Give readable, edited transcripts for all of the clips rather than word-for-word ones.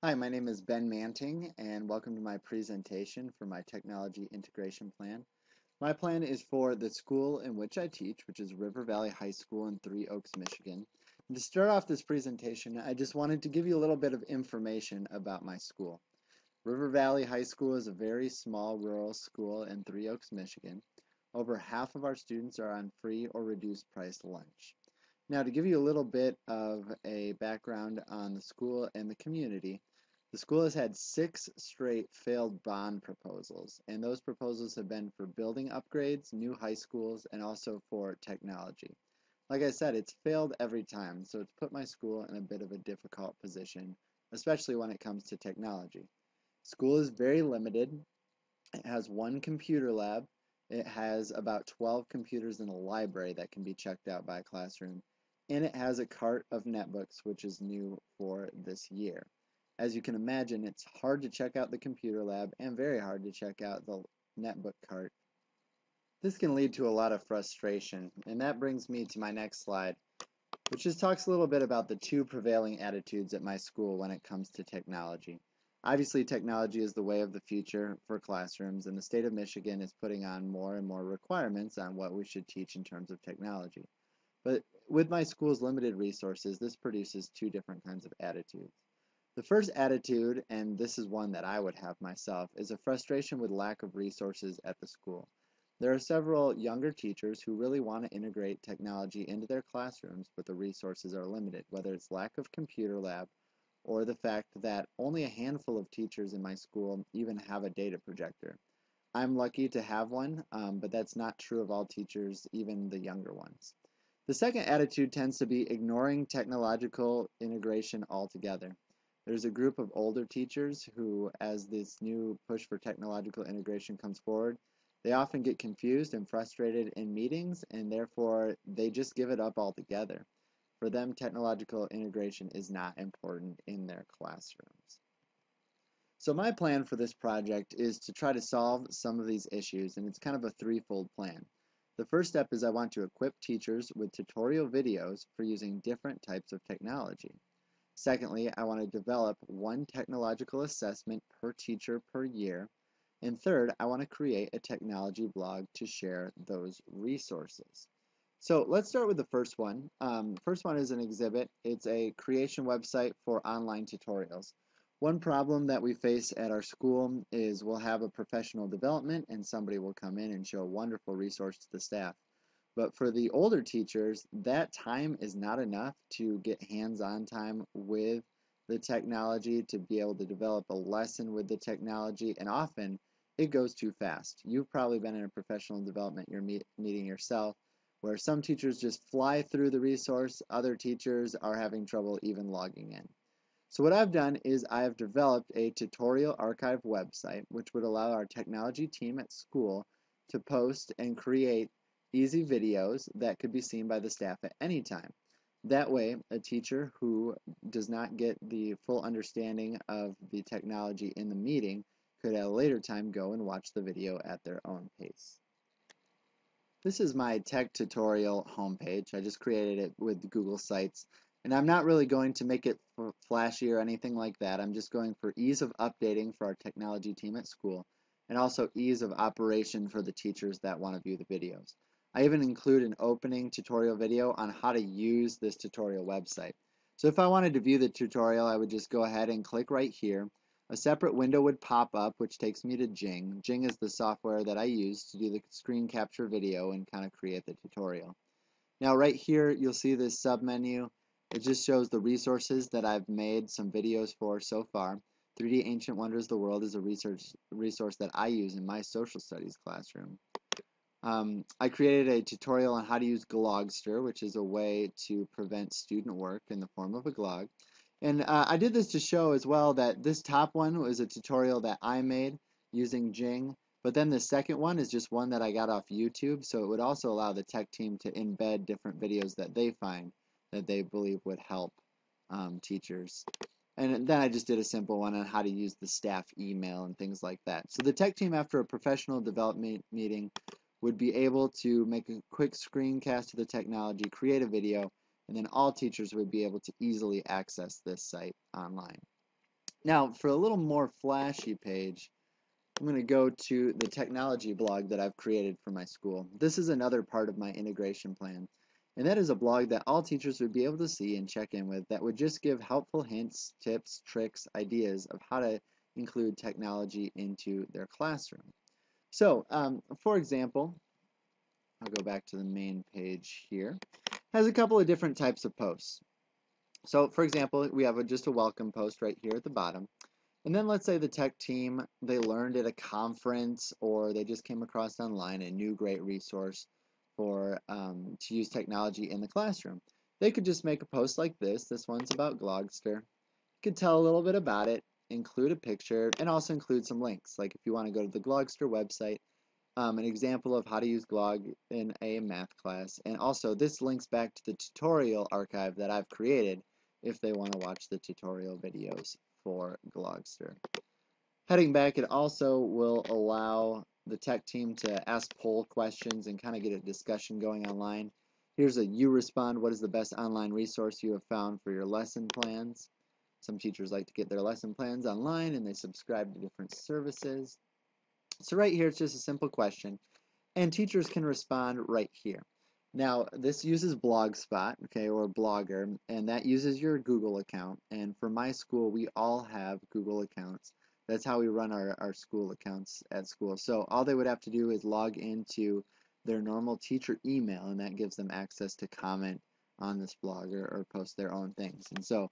Hi, my name is Ben Manting, and welcome to my presentation for my technology integration plan. My plan is for the school in which I teach, which is River Valley High School in Three Oaks, Michigan. And to start off this presentation, I just wanted to give you a little bit of information about my school. River Valley High School is a very small rural school in Three Oaks, Michigan. Over half of our students are on free or reduced price lunch. Now, to give you a little bit of a background on the school and the community, the school has had 6 straight failed bond proposals, and those proposals have been for building upgrades, new high schools, and also for technology. Like I said, it's failed every time, so it's put my school in a bit of a difficult position, especially when it comes to technology. School is very limited. It has one computer lab. It has about 12 computers in a library that can be checked out by a classroom. And it has a cart of netbooks, which is new for this year. As you can imagine, it's hard to check out the computer lab and very hard to check out the netbook cart. This can lead to a lot of frustration, and that brings me to my next slide, which just talks a little bit about the two prevailing attitudes at my school when it comes to technology. Obviously, technology is the way of the future for classrooms, and the state of Michigan is putting on more and more requirements on what we should teach in terms of technology. But with my school's limited resources, this produces two different kinds of attitudes. The first attitude, and this is one that I would have myself, is a frustration with lack of resources at the school. There are several younger teachers who really want to integrate technology into their classrooms, but the resources are limited, whether it's lack of computer lab or the fact that only a handful of teachers in my school even have a data projector. I'm lucky to have one, but that's not true of all teachers, even the younger ones. The second attitude tends to be ignoring technological integration altogether. There's a group of older teachers who, as this new push for technological integration comes forward, they often get confused and frustrated in meetings, and therefore they just give it up altogether. For them, technological integration is not important in their classrooms. So my plan for this project is to try to solve some of these issues, and it's kind of a threefold plan. The first step is I want to equip teachers with tutorial videos for using different types of technology. Secondly, I want to develop one technological assessment per teacher per year. And third, I want to create a technology blog to share those resources. So let's start with the first one. First one is an exhibit. It's a creation website for online tutorials. One problem that we face at our school is we'll have a professional development and somebody will come in and show a wonderful resource to the staff. But for the older teachers, that time is not enough to get hands-on time with the technology, to be able to develop a lesson with the technology, and often it goes too fast. You've probably been in a professional development you're meeting yourself, where some teachers just fly through the resource, other teachers are having trouble even logging in. So what I've done is I have developed a tutorial archive website which would allow our technology team at school to post and create easy videos that could be seen by the staff at any time. That way, a teacher who does not get the full understanding of the technology in the meeting could at a later time go and watch the video at their own pace. This is my tech tutorial homepage. I just created it with Google Sites, and I'm not really going to make it flashy or anything like that. I'm just going for ease of updating for our technology team at school, and also ease of operation for the teachers that want to view the videos. I even include an opening tutorial video on how to use this tutorial website. So if I wanted to view the tutorial, I would just go ahead and click right here. A separate window would pop up, which takes me to Jing. Jing is the software that I use to do the screen capture video and kind of create the tutorial. Now right here you'll see this submenu. It just shows the resources that I've made some videos for so far. 3D Ancient Wonders of the World is a resource that I use in my social studies classroom. I created a tutorial on how to use Glogster, which is a way to prevent student work in the form of a glog. And I did this to show as well that this top one was a tutorial that I made using Jing, but then the second one is just one that I got off YouTube, so it would also allow the tech team to embed different videos that they find that they believe would help teachers. And then I just did a simple one on how to use the staff email and things like that. So the tech team, after a professional development meeting, would be able to make a quick screencast of the technology, create a video, and then all teachers would be able to easily access this site online. Now, for a little more flashy page, I'm going to go to the technology blog that I've created for my school. This is another part of my integration plan, and that is a blog that all teachers would be able to see and check in with that would just give helpful hints, tips, tricks, ideas of how to include technology into their classroom. So, for example, I'll go back to the main page here. It has a couple of different types of posts. So, for example, we have just a welcome post right here at the bottom. And then let's say the tech team, they learned at a conference or they just came across online a new great resource for to use technology in the classroom. They could just make a post like this. This one's about Glogster. You could tell a little bit about it, include a picture, and also include some links. Like if you want to go to the Glogster website, an example of how to use Glog in a math class. And also this links back to the tutorial archive that I've created if they want to watch the tutorial videos for Glogster. Heading back, it also will allow the tech team to ask poll questions and kind of get a discussion going online. Here's a you respond, what is the best online resource you have found for your lesson plans? Some teachers like to get their lesson plans online and they subscribe to different services. So right here, it's just a simple question, and teachers can respond right here. Now, this uses Blogspot, okay, or Blogger, and that uses your Google account. And for my school, we all have Google accounts. That's how we run our school accounts at school. So all they would have to do is log into their normal teacher email, and that gives them access to comment on this blog or post their own things. And so,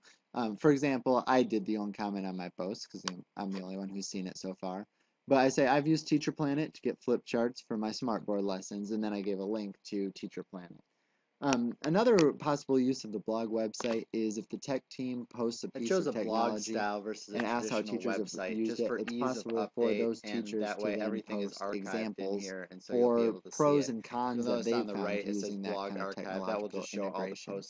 for example, I did the own comment on my post because I'm the only one who's seen it so far. But I say I've used Teacher Planet to get flip charts for my Smartboard lessons, and then I gave a link to Teacher Planet. Another possible use of the blog website is if the tech team posts a piece of technology and asks how teachers have used it, it's possible for those teachers to then post examples or pros and cons that they've found using that kind of technological integration.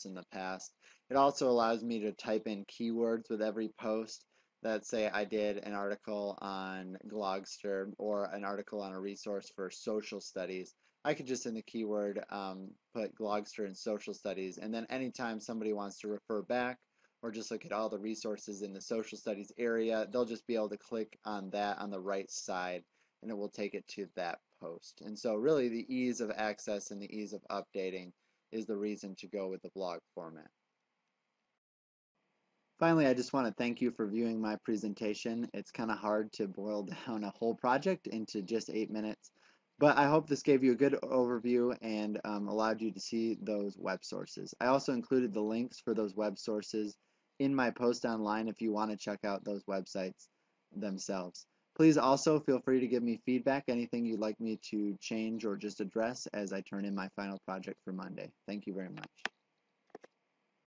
It also allows me to type in keywords with every post. Let's say I did an article on Glogster or an article on a resource for social studies. I could just in the keyword put Glogster and social studies, and then anytime somebody wants to refer back or just look at all the resources in the social studies area, they'll just be able to click on that on the right side and it will take it to that post. And so really the ease of access and the ease of updating is the reason to go with the blog format. Finally, I just want to thank you for viewing my presentation. It's kind of hard to boil down a whole project into just 8 minutes, but I hope this gave you a good overview and allowed you to see those web sources. I also included the links for those web sources in my post online if you want to check out those websites themselves. Please also feel free to give me feedback, anything you'd like me to change or just address as I turn in my final project for Monday. Thank you very much.